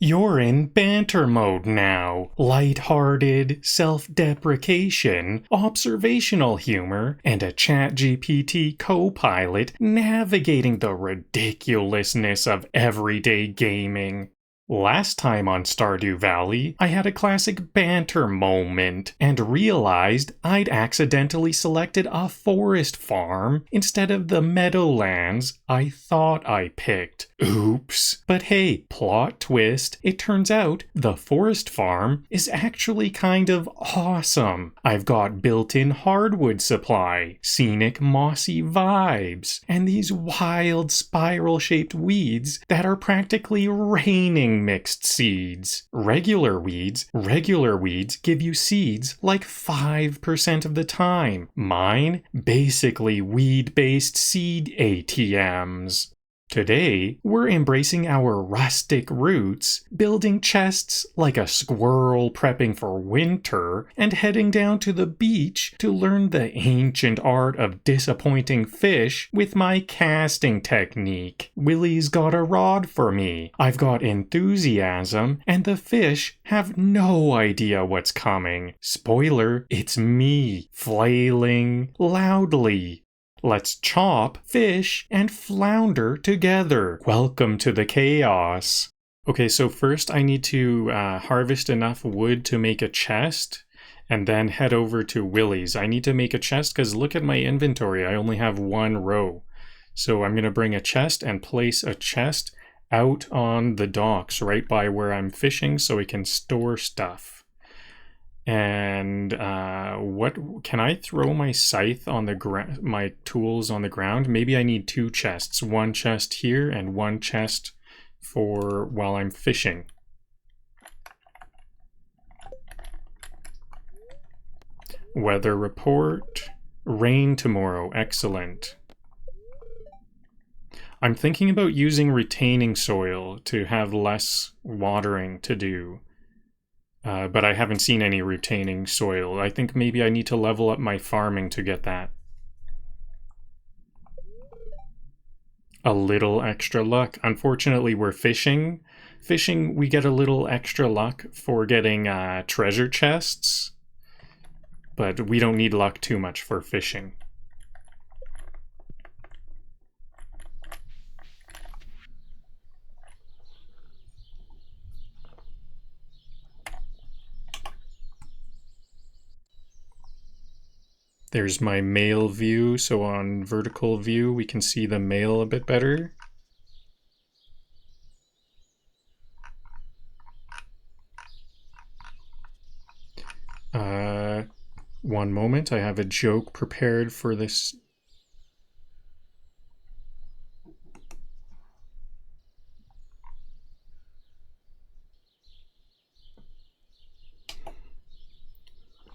You're in banter mode now. Light-hearted, self-deprecation, observational humor, and a ChatGPT co-pilot navigating the ridiculousness of everyday gaming. Last time on Stardew Valley, I had a classic banter moment and realized I'd accidentally selected a forest farm instead of the Meadowlands I thought I picked. Oops. But hey, plot twist, it turns out the forest farm is actually kind of awesome. I've got built-in hardwood supply, scenic mossy vibes, and these wild spiral-shaped weeds that are practically raining mixed seeds. Regular weeds give you seeds like 5% of the time. Mine, basically weed-based seed ATMs. Today, we're embracing our rustic roots, building chests like a squirrel prepping for winter, and heading down to the beach to learn the ancient art of disappointing fish with my casting technique. Willy's got a rod for me, I've got enthusiasm, and the fish have no idea what's coming. Spoiler, it's me, flailing loudly. Let's chop, fish, and flounder together. Welcome to the chaos. Okay, so first I need to harvest enough wood to make a chest, and then head over to Willy's. I need to make a chest because look at my inventory. I only have one row. So I'm going to bring a chest and place a chest out on the docks right by where I'm fishing so we can store stuff. And what can I throw my scythe on the ground, my tools on the ground? Maybe I need two chests, one chest here and one chest for while I'm fishing. Weather report, rain tomorrow, excellent. I'm thinking about using retaining soil to have less watering to do. But I haven't seen any retaining soil. I think maybe I need to level up my farming to get that. A little extra luck. Unfortunately, we're fishing. Fishing, we get a little extra luck for getting treasure chests. But we don't need luck too much for fishing. There's my mail view, so on vertical view we can see the mail a bit better. One moment, I have a joke prepared for this.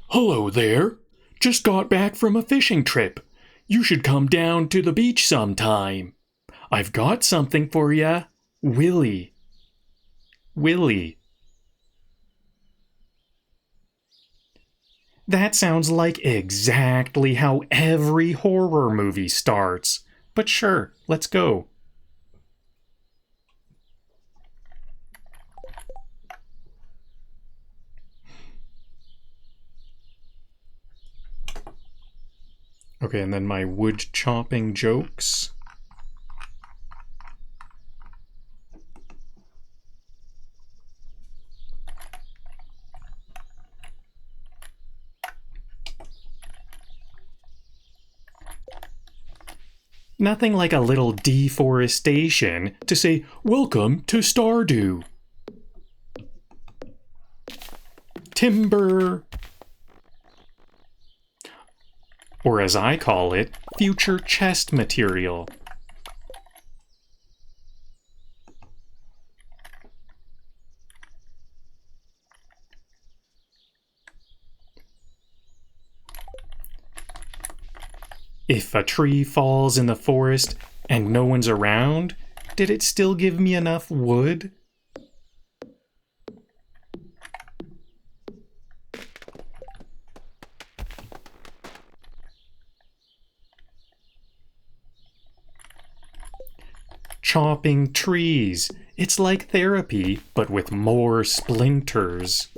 Hello there. Just got back from a fishing trip. You should come down to the beach sometime. I've got something for ya. Willy. Willy. That sounds like exactly how every horror movie starts. But sure, let's go. Okay, and then my wood chopping jokes. Nothing like a little deforestation to say, welcome to Stardew. Timber. Or as I call it, future chest material. If a tree falls in the forest and no one's around, did it still give me enough wood? chopping trees. It's like therapy, but with more splinters.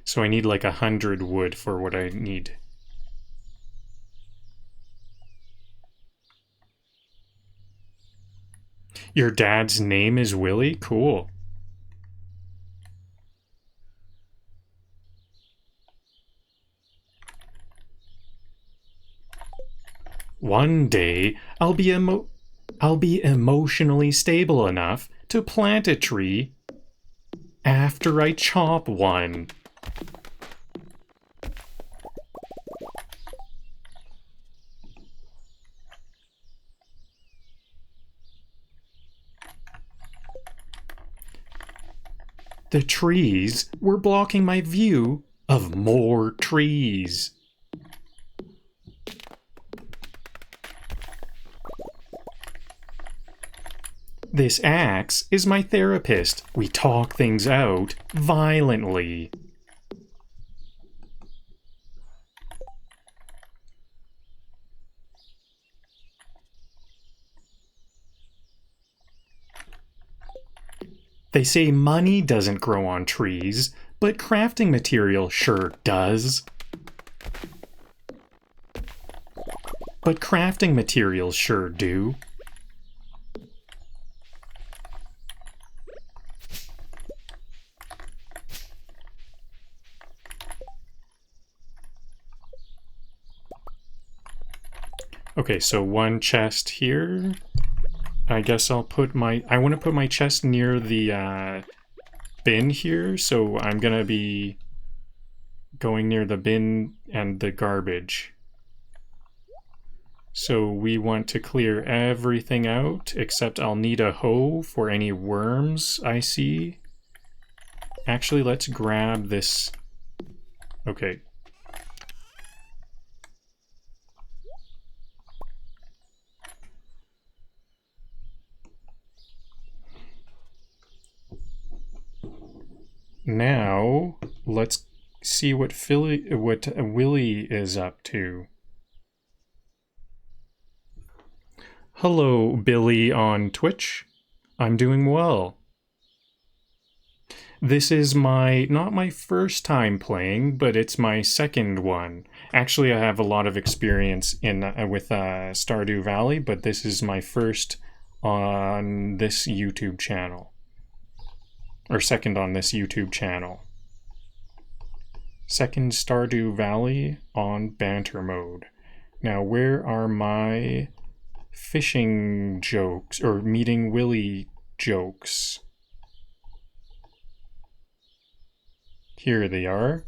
So I need like 100 wood for what I need. Your dad's name is Willy? Cool. One day, I'll be emotionally stable enough to plant a tree after I chop one. The trees were blocking my view of more trees. This axe is my therapist. We talk things out violently. They say money doesn't grow on trees, but crafting material sure does. But crafting materials sure do. Okay, so one chest here. I guess I'll put I want to put my chest near the bin here, so I'm gonna be going near the bin and the garbage. So we want to clear everything out, except I'll need a hoe for any worms I see. Actually, let's grab this. Okay. Now, let's see what Willy is up to. Hello, Billy on Twitch. I'm doing well. This is not my first time playing, but it's my second one. Actually, I have a lot of experience with Stardew Valley, but this is my first on this YouTube channel. Or second on this YouTube channel. Second Stardew Valley on banter mode. Now, where are my fishing jokes or meeting Willy jokes? Here they are.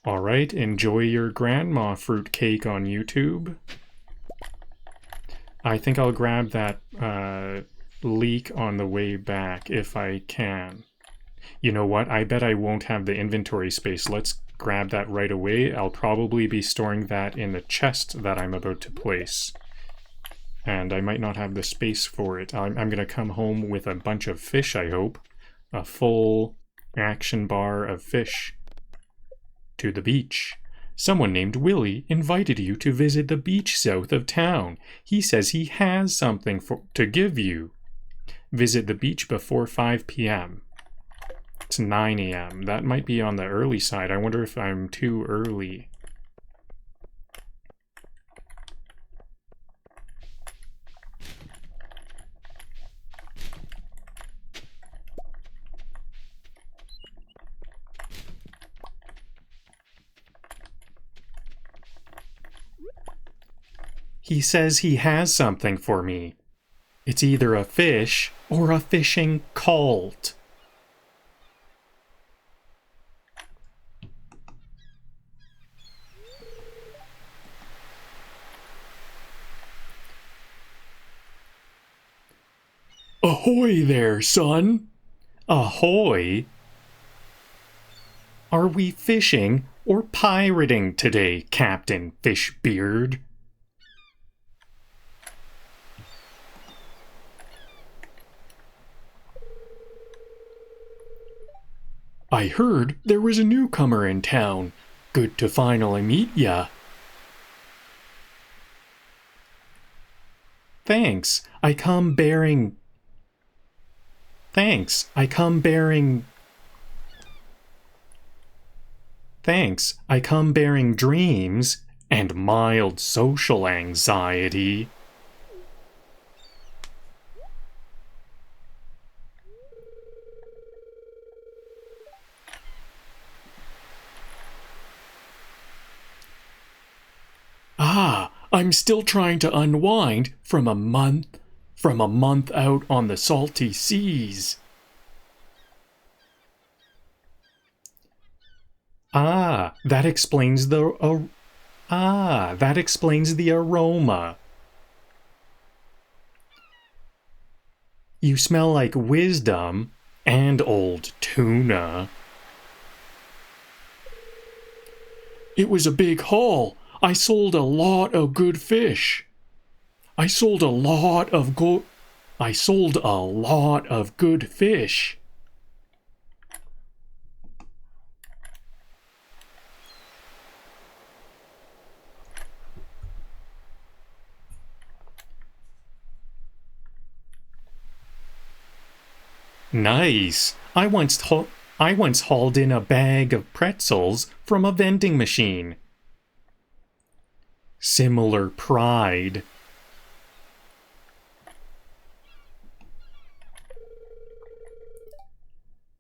All right, enjoy your grandma fruit cake on YouTube. I think I'll grab that leek on the way back if I can. You know what? I bet I won't have the inventory space. Let's grab that right away. I'll probably be storing that in the chest that I'm about to place. And I might not have the space for it. I'm going to come home with a bunch of fish, I hope. A full action bar of fish. To the beach. Someone named Willy invited you to visit the beach south of town. He says he has something to give you. Visit the beach before 5 p.m. It's 9 a.m. That might be on the early side. I wonder if I'm too early. He says he has something for me. It's either a fish or a fishing cult. Ahoy there, son! Ahoy? Are we fishing or pirating today, Captain Fishbeard? I heard there was a newcomer in town. Good to finally meet ya. Thanks, I come bearing... Thanks, I come bearing dreams and mild social anxiety. Ah, I'm still trying to unwind from a month out on the salty seas. That explains the aroma. You smell like wisdom and old tuna. It was a big haul. I sold a lot of good fish. I sold a lot of good fish. Nice. I once hauled in a bag of pretzels from a vending machine. Similar pride.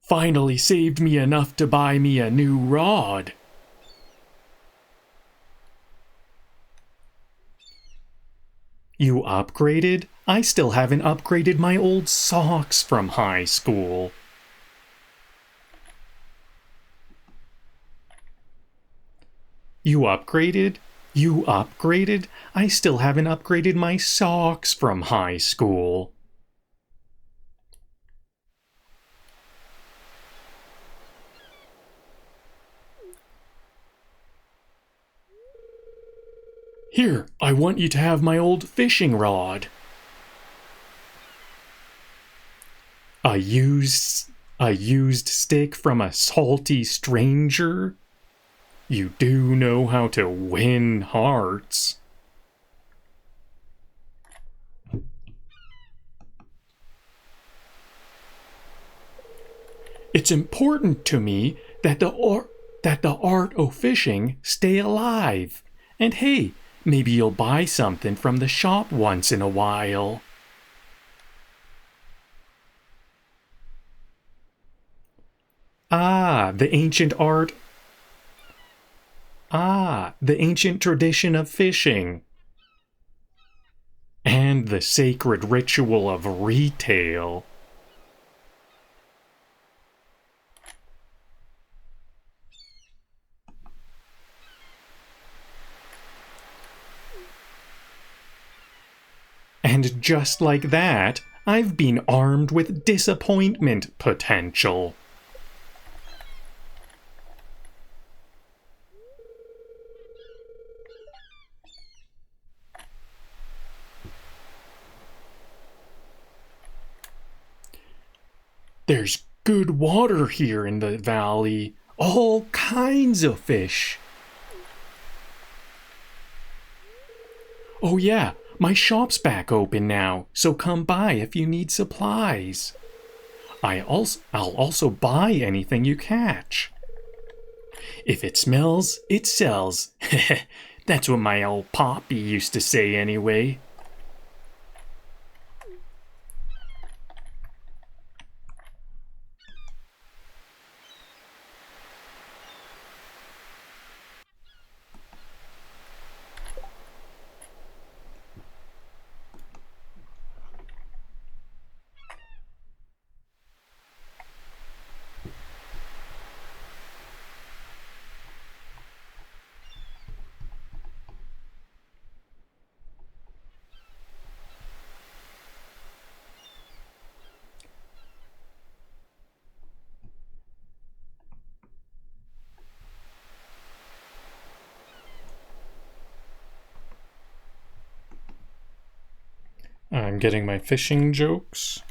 Finally saved me enough to buy me a new rod. You upgraded? I still haven't upgraded my old socks from high school. You upgraded? You upgraded? I still haven't upgraded my socks from high school. Here, I want you to have my old fishing rod. A used stick from a salty stranger? You do know how to win hearts. It's important to me that the art o' fishing stay alive. And hey, maybe you'll buy something from the shop once in a while. The ancient tradition of fishing. And the sacred ritual of retail. And just like that, I've been armed with disappointment potential. There's good water here in the valley. All kinds of fish. Oh yeah, my shop's back open now, so come by if you need supplies. I'll also buy anything you catch. If it smells, it sells. That's what my old Poppy used to say anyway. I'm getting my fishing jokes.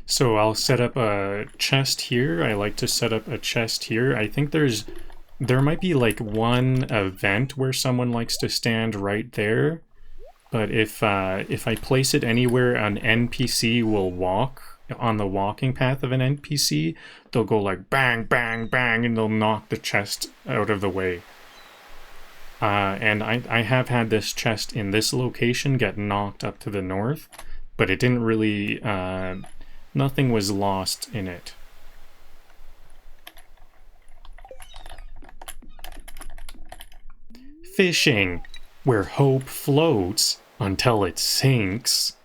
So I'll set up a chest here. I like to set up a chest here. I think there might be like one event where someone likes to stand right there. But if I place it anywhere an NPC will walk on the walking path of an NPC, they'll go like bang, bang, bang, and they'll knock the chest out of the way. And I have had this chest in this location get knocked up to the north, but it didn't really, nothing was lost in it. Fishing, where hope floats until it sinks.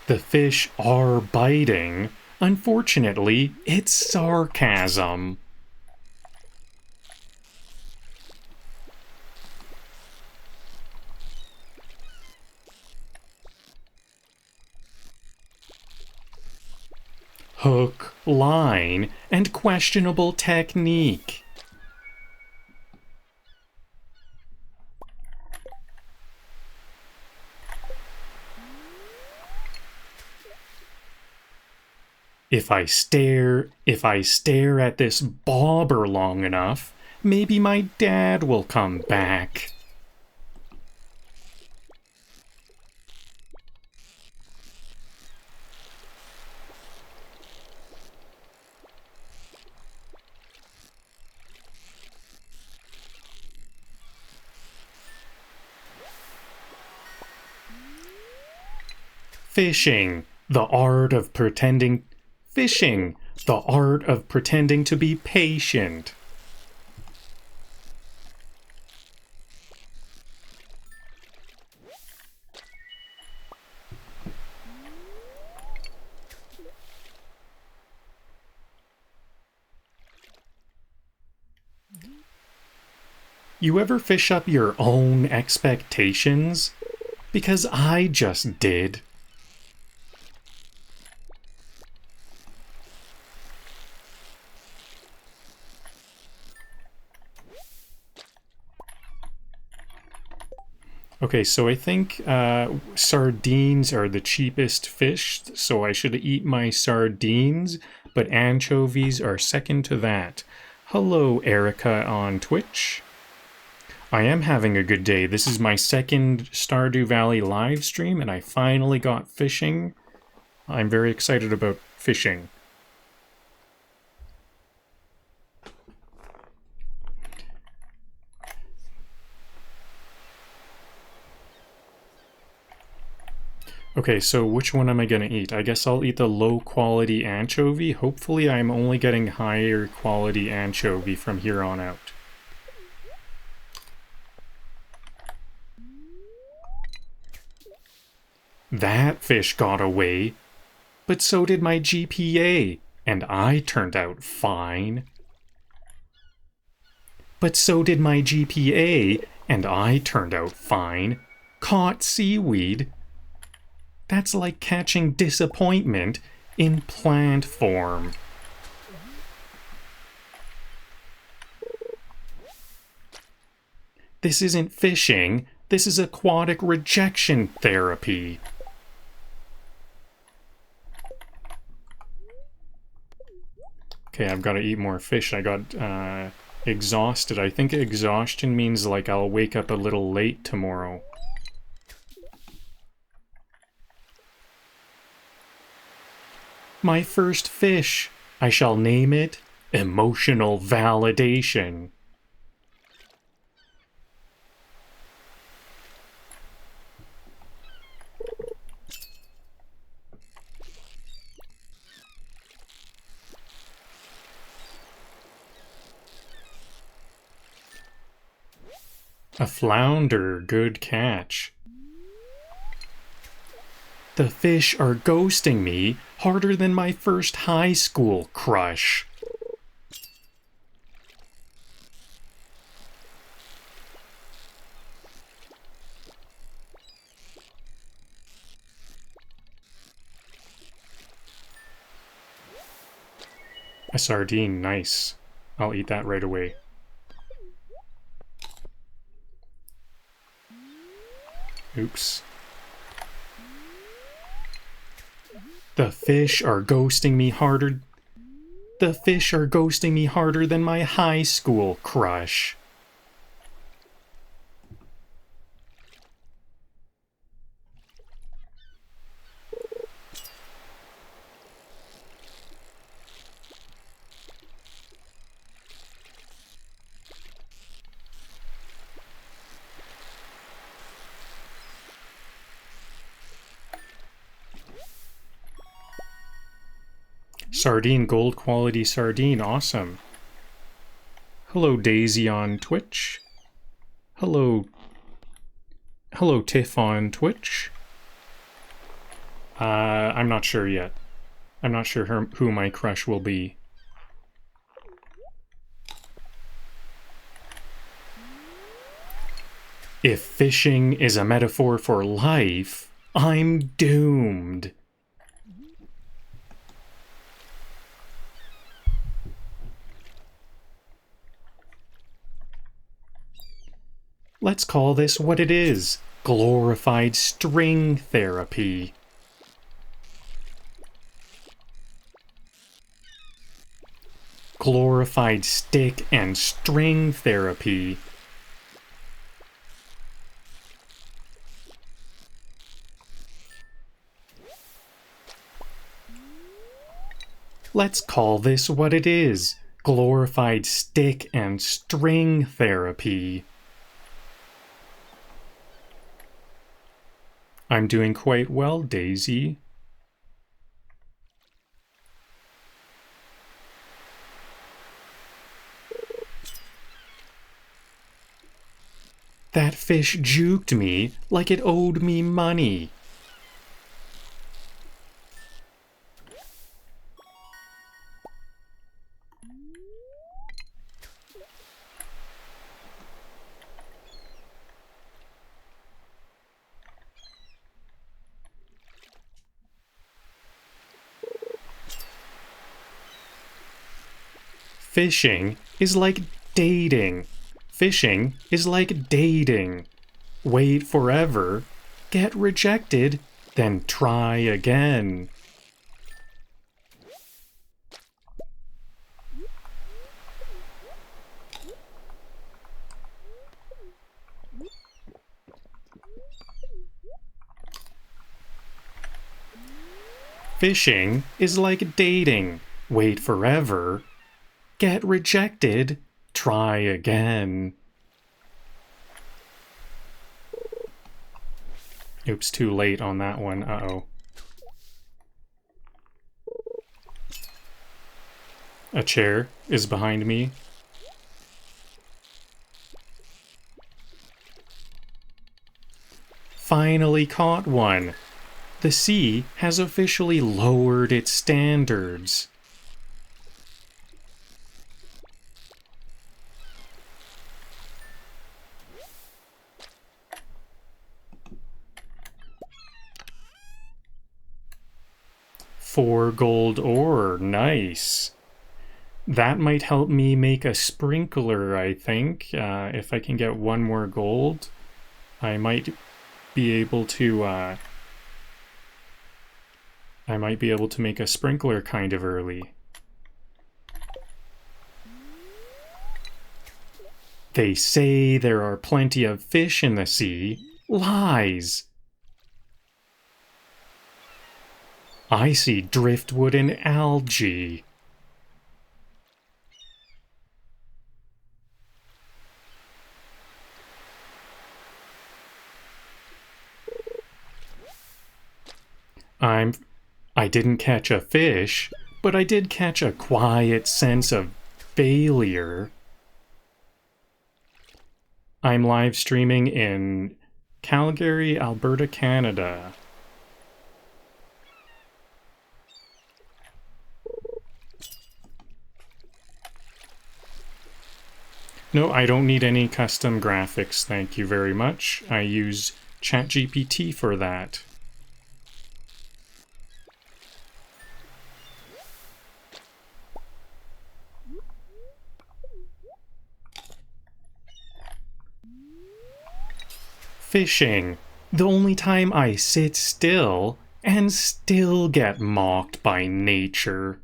The fish are biting. Unfortunately, it's sarcasm. Hook, line, and questionable technique. If I stare at this bobber long enough, maybe my dad will come back. Fishing, the art of pretending to be patient. You ever fish up your own expectations? Because I just did. Okay, so I think sardines are the cheapest fish, so I should eat my sardines, but anchovies are second to that. Hello, Erica on Twitch. I am having a good day. This is my second Stardew Valley live stream, and I finally got fishing. I'm very excited about fishing. Okay, so which one am I gonna eat? I guess I'll eat the low-quality anchovy. Hopefully I'm only getting higher quality anchovy from here on out. That fish got away, but so did my GPA, and I turned out fine. But so did my GPA, and I turned out fine. Caught seaweed. That's like catching disappointment in plant form. This isn't fishing, this is aquatic rejection therapy. Okay, I've got to eat more fish. I got exhausted. I think exhaustion means like I'll wake up a little late tomorrow. My first fish. I shall name it Emotional Validation. A flounder, good catch. The fish are ghosting me harder than my first high school crush. A sardine, nice. I'll eat that right away. Oops. The fish are ghosting me harder. The fish are ghosting me harder than my high school crush. Sardine, gold quality sardine, awesome. Hello Daisy on Twitch. Hello Tiff on Twitch. I'm not sure yet. I'm not sure who my crush will be. If fishing is a metaphor for life, I'm doomed. Let's call this what it is. Glorified string therapy. Glorified stick and string therapy. Let's call this what it is. Glorified stick and string therapy. I'm doing quite well, Daisy. That fish juked me like it owed me money. Fishing is like dating. Fishing is like dating. Wait forever, get rejected, then try again. Fishing is like dating. Wait forever, get rejected, try again. Oops, too late on that one. Uh-oh. A chair is behind me. Finally caught one. The sea has officially lowered its standards. Four gold ore, nice. That might help me make a sprinkler, I think. If I can get one more gold, I might be able to make a sprinkler kind of early. They say there are plenty of fish in the sea. Lies! I see driftwood and algae. I didn't catch a fish, but I did catch a quiet sense of failure. I'm live streaming in Calgary, Alberta, Canada. No, I don't need any custom graphics, thank you very much. I use ChatGPT for that. Fishing. The only time I sit still and still get mocked by nature.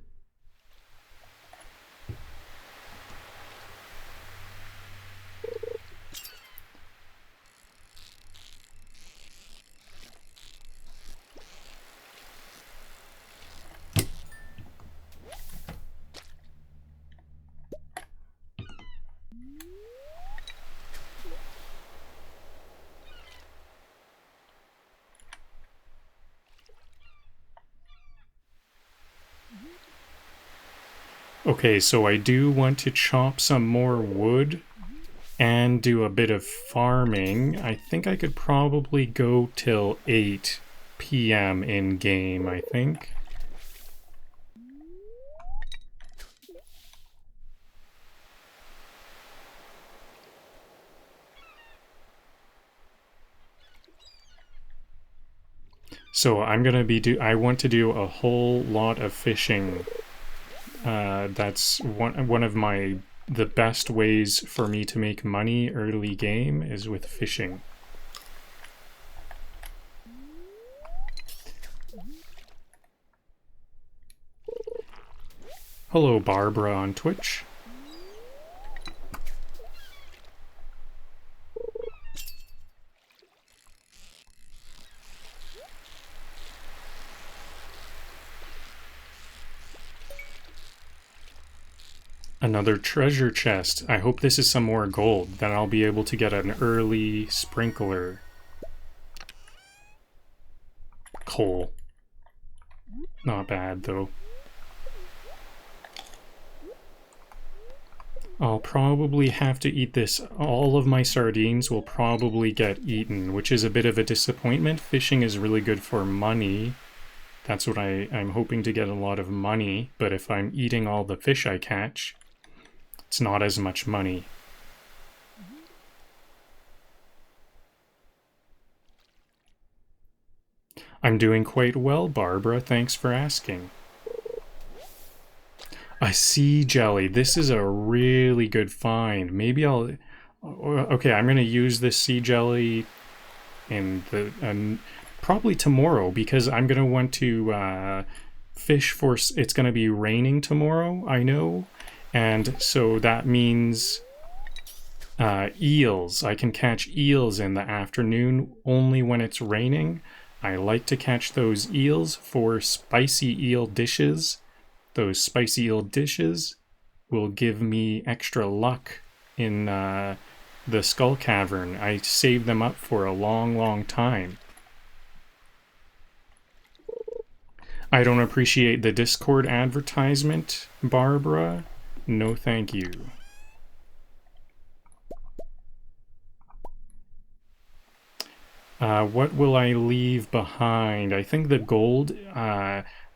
Okay, so I do want to chop some more wood and do a bit of farming. I think I could probably go till 8 p.m. in game, I think. So I'm gonna be I want to do a whole lot of fishing. That's one of the best ways for me to make money early game is with fishing. Hello, Barbara on Twitch. Another treasure chest. I hope this is some more gold. Then I'll be able to get an early sprinkler. Coal. Not bad, though. I'll probably have to eat this. All of my sardines will probably get eaten, which is a bit of a disappointment. Fishing is really good for money. That's what I'm hoping to get a lot of money, but if I'm eating all the fish I catch, it's not as much money. I'm doing quite well, Barbara. Thanks for asking. A sea jelly. This is a really good find. Maybe I'll... Okay, I'm going to use this sea jelly in the... probably tomorrow, because I'm going to want to fish for... It's going to be raining tomorrow, I know. And so that means eels. I can catch eels in the afternoon only when it's raining. I like to catch those eels for spicy eel dishes. Those spicy eel dishes will give me extra luck in the Skull Cavern. I save them up for a long, long time. I don't appreciate the Discord advertisement, Barbara. No, thank you. What will I leave behind? I think the gold...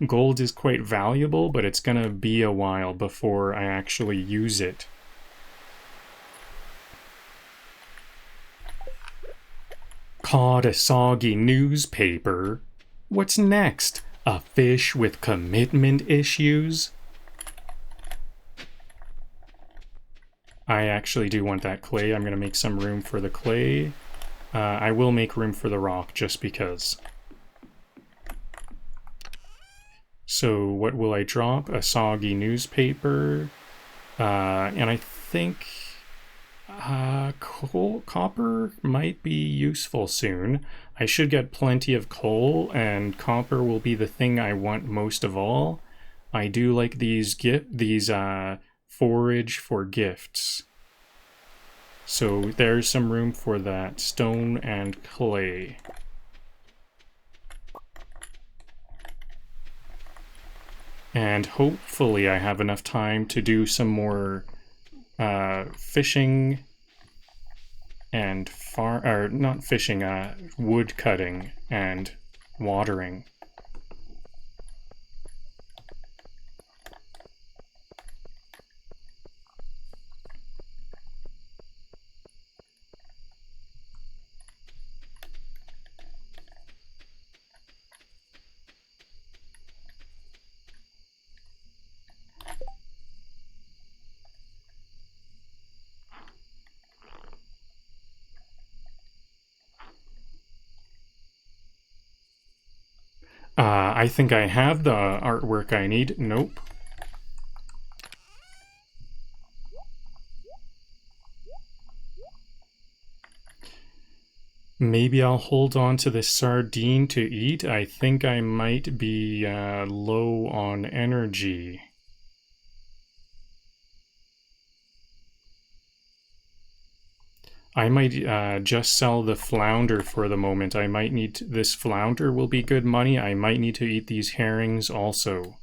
gold is quite valuable, but it's gonna be a while before I actually use it. Caught a soggy newspaper. What's next? A fish with commitment issues? I actually do want that clay. I'm gonna make some room for the clay. I will make room for the rock just because. So what will I drop? A soggy newspaper. And I think copper might be useful soon. I should get plenty of coal, and copper will be the thing I want most of all. I do like these forage for gifts. So there's some room for that stone and clay. And hopefully I have enough time to do some more fishing and not fishing, wood cutting and watering. I think I have the artwork I need. Nope. Maybe I'll hold on to this sardine to eat. I think I might be low on energy. I might just sell the flounder for the moment. I might need this flounder will be good money. I might need to eat these herrings also.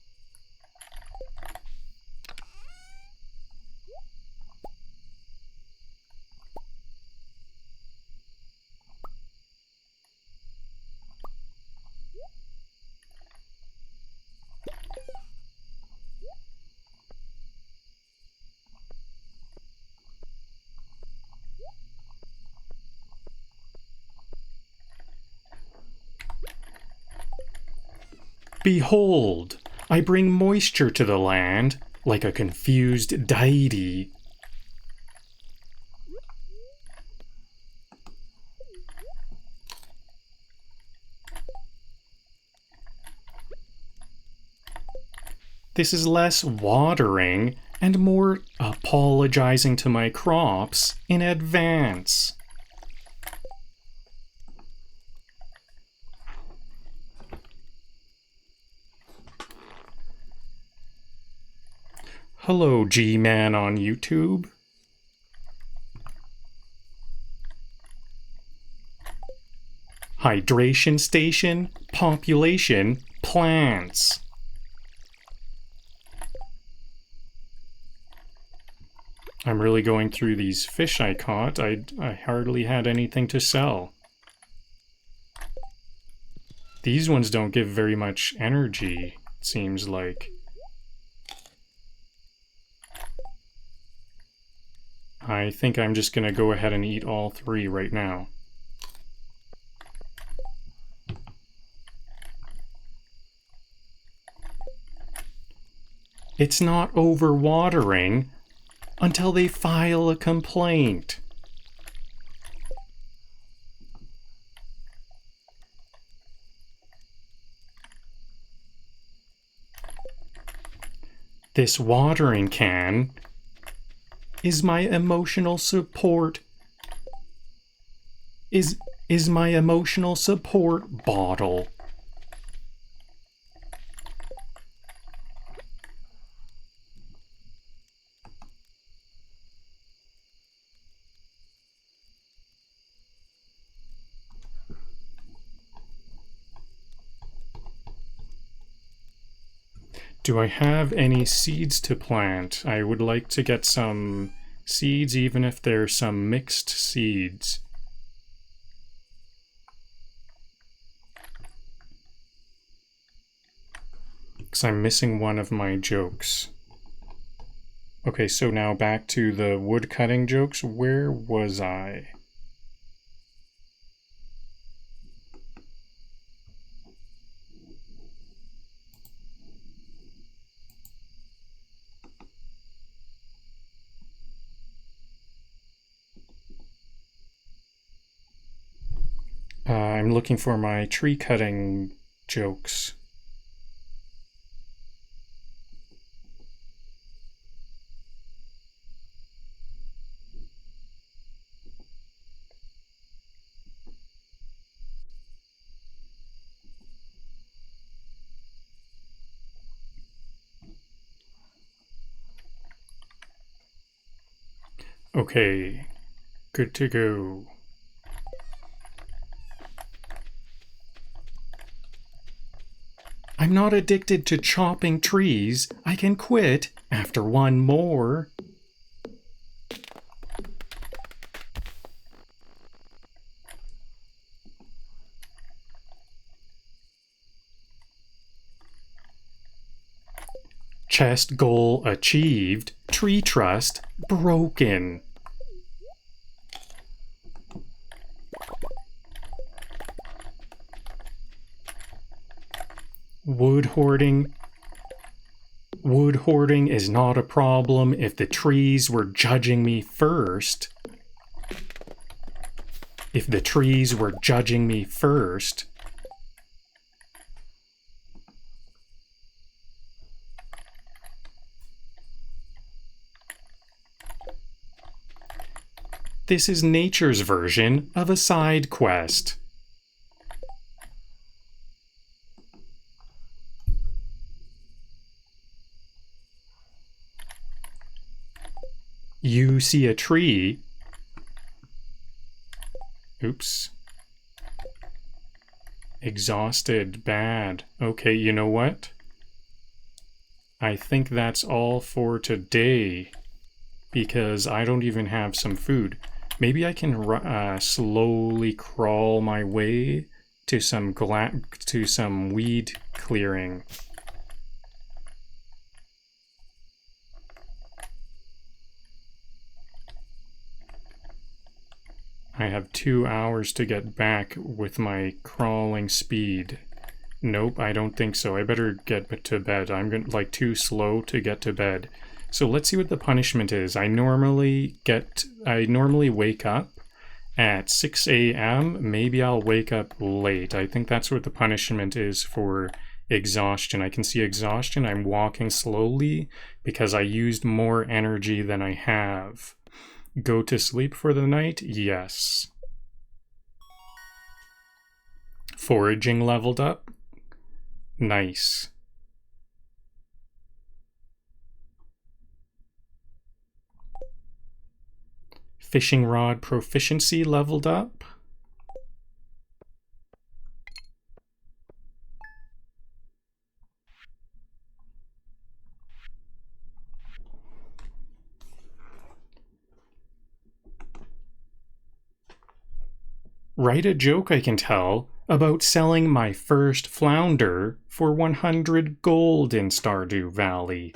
Behold, I bring moisture to the land, like a confused deity. This is less watering and more apologizing to my crops in advance. Hello, G-Man on YouTube. Hydration station, population, plants. I'm really going through these fish I caught. I hardly had anything to sell. These ones don't give very much energy, it seems like. I think I'm just going to go ahead and eat all three right now. It's not overwatering until they file a complaint. This watering can is my emotional support. Is my emotional support bottle. Do I have any seeds to plant? I would like to get some seeds, even if they're some mixed seeds. Because I'm missing one of my jokes. Okay, so now back to the wood cutting jokes. Where was I? I'm looking for my tree cutting jokes. Okay, good to go. I'm not addicted to chopping trees. I can quit after one more. Chest goal achieved. Tree trust broken. Wood hoarding is not a problem if the trees were judging me first. This is nature's version of a side quest. You see a tree. Oops. Exhausted, bad. Okay, you know what? I think that's all for today, because I don't even have some food. Maybe I can slowly crawl my way to some weed clearing. I have 2 hours to get back with my crawling speed. Nope, I don't think so. I better get to bed. I'm too slow to get to bed. So let's see what the punishment is. I normally wake up at 6 a.m. Maybe I'll wake up late. I think that's what the punishment is for exhaustion. I can see exhaustion. I'm walking slowly because I used more energy than I have. Go to sleep for the night? Yes. Foraging leveled up? Nice. Fishing rod proficiency leveled up? Write a joke I can tell about selling my first flounder for 100 gold in Stardew Valley.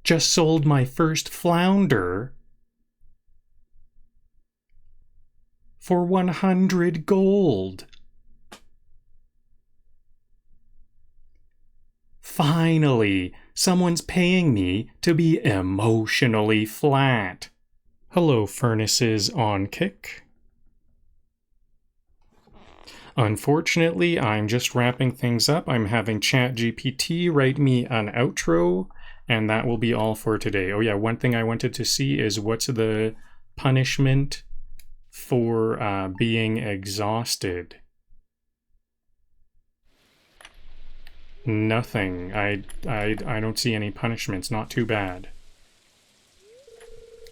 Just sold my first flounder for 100 gold. Finally, someone's paying me to be emotionally flat. Hello, furnaces on kick. Unfortunately, I'm just wrapping things up. I'm having ChatGPT write me an outro, and that will be all for today. Oh yeah, one thing I wanted to see is what's the punishment for being exhausted. Nothing. I don't see any punishments. Not too bad.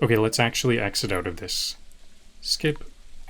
Okay, let's actually exit out of this. Skip.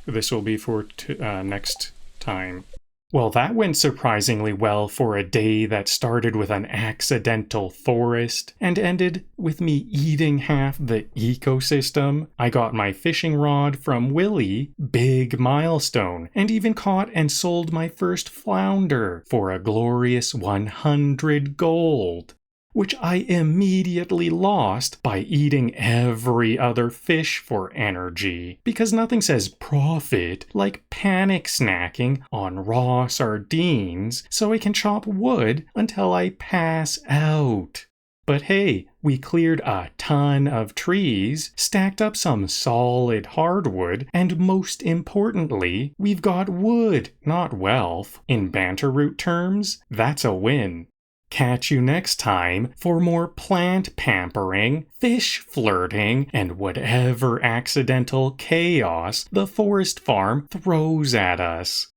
This will be for next time. Well, that went surprisingly well for a day that started with an accidental forest and ended with me eating half the ecosystem. I got my fishing rod from Willy, big milestone, and even caught and sold my first flounder for a glorious 100 gold, which I immediately lost by eating every other fish for energy, because nothing says profit like panic snacking on raw sardines so I can chop wood until I pass out. But hey, we cleared a ton of trees, stacked up some solid hardwood, and most importantly, we've got wood, not wealth. In banter root terms, that's a win. Catch you next time for more plant pampering, fish flirting, and whatever accidental chaos the forest farm throws at us.